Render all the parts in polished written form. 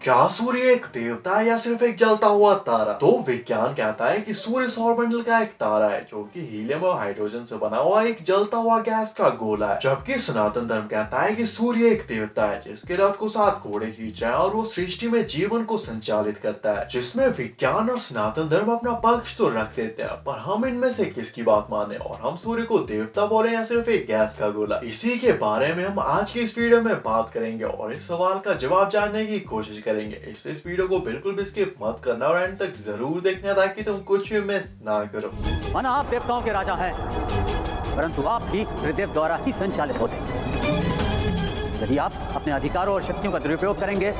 क्या सूर्य एक देवता है या सिर्फ एक जलता हुआ तारा? तो विज्ञान कहता है कि सूर्य सौरमंडल का एक तारा है जो कि हीलियम और हाइड्रोजन से बना हुआ एक जलता हुआ गैस का गोला है। जबकि सनातन धर्म कहता है कि सूर्य एक देवता है जिसके रथ को 7 घोड़े खींच रहे हैं और वो सृष्टि में जीवन को संचालित करता है। जिसमें विज्ञान और सनातन धर्म अपना पक्ष तो रख देते हैं, पर हम इनमें से किसकी बात माने और हम सूर्य को देवता बोले या सिर्फ एक गैस का गोला? इसी के बारे में हम आज की इस वीडियो में बात करेंगे और इस सवाल का जवाब जानने की कोशिश करेंगे। इस वीडियो को बिल्कुल भी स्किप मत करना और एंड तक जरूर देखना ताकि तुम कुछ भी मिस ना करो। माना आप देवताओं के राजा हैं, परंतु आप भी त्रिदेव द्वारा ही संचालित होते हैं। यदि आप अपने अधिकारों और शक्तियों का दुरुपयोग करेंगे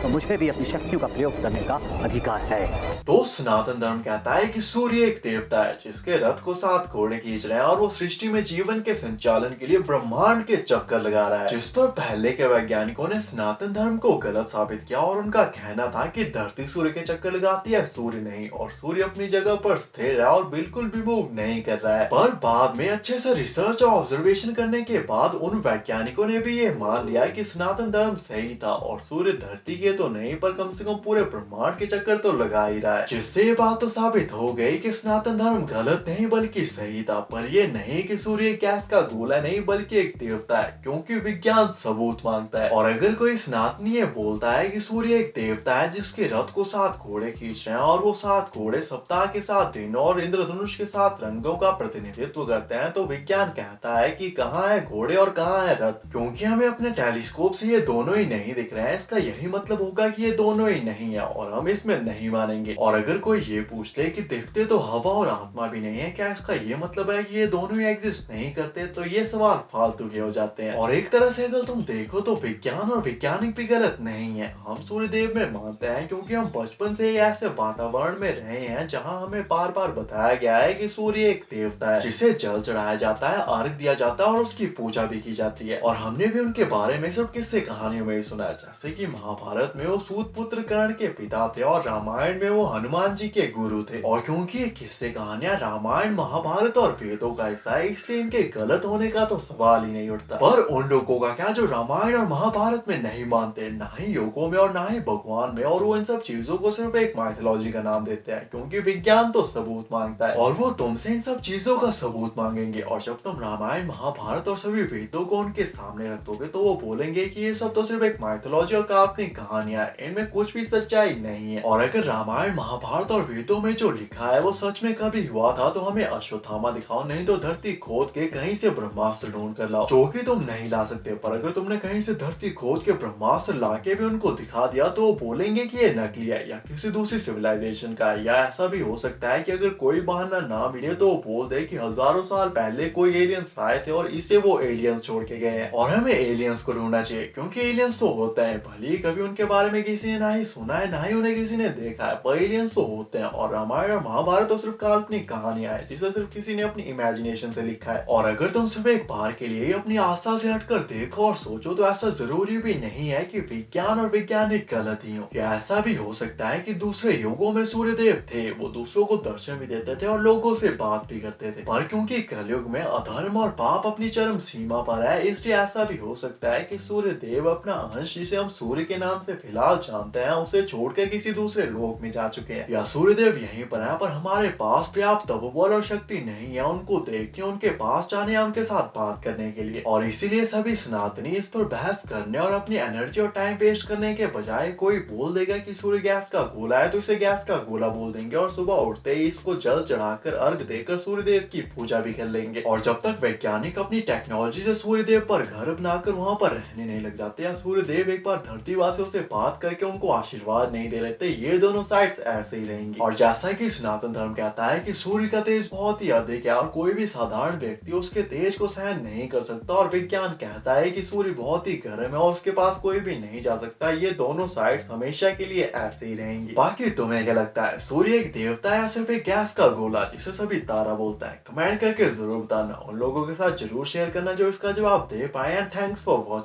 तो मुझे भी अपनी शक्तियों का प्रयोग करने का अधिकार है। तो सनातन धर्म कहता है कि सूर्य एक देवता है जिसके रथ को 7 घोड़े खींच रहे हैं और वो सृष्टि में जीवन के संचालन के लिए ब्रह्मांड के चक्कर लगा रहा है। जिस पर पहले के वैज्ञानिकों ने सनातन धर्म को गलत साबित किया और उनका कहना था कि धरती सूर्य के चक्कर लगाती है, सूर्य नहीं, और सूर्य अपनी जगह पर स्थिर है और बिल्कुल भी मूव नहीं कर रहा है। पर बाद में अच्छे से रिसर्च और ऑब्जर्वेशन करने के बाद उन वैज्ञानिकों ने भी ये मान लिया कि सनातन धर्म सही था और सूर्य धरती के तो नहीं पर कम से कम पूरे ब्रह्मांड के चक्कर तो लगा ही रहा है। जिससे ये बात तो साबित हो गई कि सनातन धर्म गलत नहीं बल्कि सही था। पर ये नहीं कि सूर्य गैस का गोला नहीं बल्कि एक देवता है, क्योंकि विज्ञान सबूत मांगता है। और अगर कोई सनातनी ये बोलता है कि सूर्य एक देवता है जिसके रथ को 7 घोड़े खींच रहे हैं और वो 7 घोड़े सप्ताह के 7 दिन और इंद्रधनुष के 7 रंगों का प्रतिनिधित्व करते हैं, तो विज्ञान कहता है कि कहाँ है घोड़े और कहाँ है रथ, क्योंकि हमें अपने टेलीस्कोप से ये दोनों ही नहीं दिख रहे हैं। इसका यही मतलब होगा कि ये दोनों ही नहीं है और हम इसमें नहीं मानेंगे। और अगर कोई ये पूछ ले कि दिखते तो हवा और आत्मा भी नहीं है, क्या इसका ये मतलब है कि ये दोनों ही एग्जिस्ट नहीं करते? तो ये सवाल फालतू के हो जाते हैं। और एक तरह से अगर तुम देखो तो विज्ञान और वैज्ञानिक भी गलत नहीं है। हम सूर्य देव में मानते हैं क्योंकि हम बचपन से ही ऐसे वातावरण में रहे हैं जहाँ हमें बार बार बताया गया है कि सूर्य एक देवता है जिसे जल चढ़ाया जाता है, अर्घ दिया जाता है और उसकी पूजा भी की जाती है। और हमने भी उनके बारे में सिर्फ किस्से कहानियों में ही सुना है, जैसे कि महाभारत में वो सूत पुत्र कर्ण के पिता थे और रामायण में वो हनुमान जी के गुरु थे। और क्योंकि ये किस्से कहानियां रामायण, महाभारत और वेदों का हिस्सा है, इसलिए इनके गलत होने का तो सवाल ही नहीं उठता। पर उन लोगों का क्या जो रामायण और महाभारत में नहीं मानते, ना ही योगों में और ना ही भगवान में, और वो इन सब चीजों को सिर्फ एक माइथोलॉजी का नाम देते हैं, क्योंकि विज्ञान तो सबूत मांगता है और वो तुमसे इन सब चीजों का सबूत मांगेंगे। और जब तुम रामायण, महाभारत और सभी वेदों को उनके सामने रख दोगे तो वो बोलेंगे कि ये सब तो सिर्फ एक माइथोलॉजी और काल्पनिक कहानियां हैं, इनमें कुछ भी सच्चाई नहीं है। और अगर रामायण, महाभारत और वेदों में जो लिखा है वो सच में कभी हुआ था तो हमें अश्वत्थामा दिखाओ, नहीं तो धरती खोद के कहीं से ब्रह्मास्त्र ढूंढ कर लाओ, जो कि तुम नहीं ला सकते। पर अगर तुमने कहीं से धरती खोद के ब्रह्मास्त्र लाके भी उनको दिखा दिया तो वो बोलेंगे कि ये नकली है या किसी दूसरी सिविलाइजेशन का है। या ऐसा भी हो सकता है कि अगर कोई बहाना ना मिले तो वो बोल दे कि हजारों साल पहले कोई एलियंस आए थे और इसे वो एलियंस छोड़ के गए हैं और हमें एलियंस को ढूंढना चाहिए, क्योंकि एलियंस तो होते हैं, भले ही कभी उनके बारे में किसी ने ना ही सुना है ना ही उन्हें किसी ने देखा है, पर एलियंस तो होते हैं। और रामायण और महाभारत तो सिर्फ काल्पनिक कहानियां हैं जिसे सिर्फ किसी ने अपनी इमेजिनेशन से लिखा है। और अगर तुम सिर्फ एक बार के लिए अपनी आस्था से हटकर देखो और सोचो तो ऐसा जरूरी भी नहीं है कि विज्ञान और वैज्ञानिक गलत ही हो। या ऐसा भी हो सकता है कि दूसरे युगों में सूर्य देव थे, वो दूसरों को दर्शन भी देते थे और लोगों से बात भी करते थे, पर क्योंकि कलयुग में अधर्म और पाप अपनी चरम सीमा पर है, इसलिए ऐसा भी हो सकता है कि सूर्य देव अपना अंश, जिसे हम सूर्य के नाम से फिलहाल जानते हैं, उसे छोड़कर किसी दूसरे लोक में जा चुके हैं। या सूर्य देव यहीं पर है पर हमारे पास पर्याप्त तपोबल और शक्ति नहीं है उनको देखने, उनके पास जाने या उनके साथ बात करने के लिए। और इसीलिए सभी सनातनी इस पर बहस करने और अपनी एनर्जी और टाइम वेस्ट करने के बजाय, कोई बोल देगा कि सूर्य गैस का गोला है तो इसे गैस का गोला बोल देंगे और सुबह उठते ही इसको जल चढ़ाकर अर्घ देकर सूर्य देव की पूजा भी कर लेंगे। और जब तक वैज्ञानिक अपनी टेक्नोलॉजी से सूर्य देव पर घर बनाकर वहां पर रहने नहीं लग जाते या सूर्य देव एक बार धरती वासियों से बात करके उनको आशीर्वाद नहीं दे लेते, ये दोनों साइड्स ऐसे ही रहेंगी। और जैसा कि सनातन धर्म कहता है कि सूर्य का तेज बहुत ही अधिक है और कोई भी साधारण व्यक्ति उसके तेज को सहन नहीं कर सकता, और विज्ञान कहता है कि सूर्य बहुत ही गर्म है और उसके पास कोई भी नहीं जा सकता, ये दोनों साइड्स हमेशा के लिए ऐसे ही रहेंगी। बाकी तुम्हें क्या लगता है, सूर्य एक देवता है या सिर्फ एक गैस का गोला जिसे सभी तारा बोलता है? कमेंट करके जरूर बताना, उन लोगों के साथ जरूर शेयर करना जो इसका जवाब दे पाए। And thanks for watching.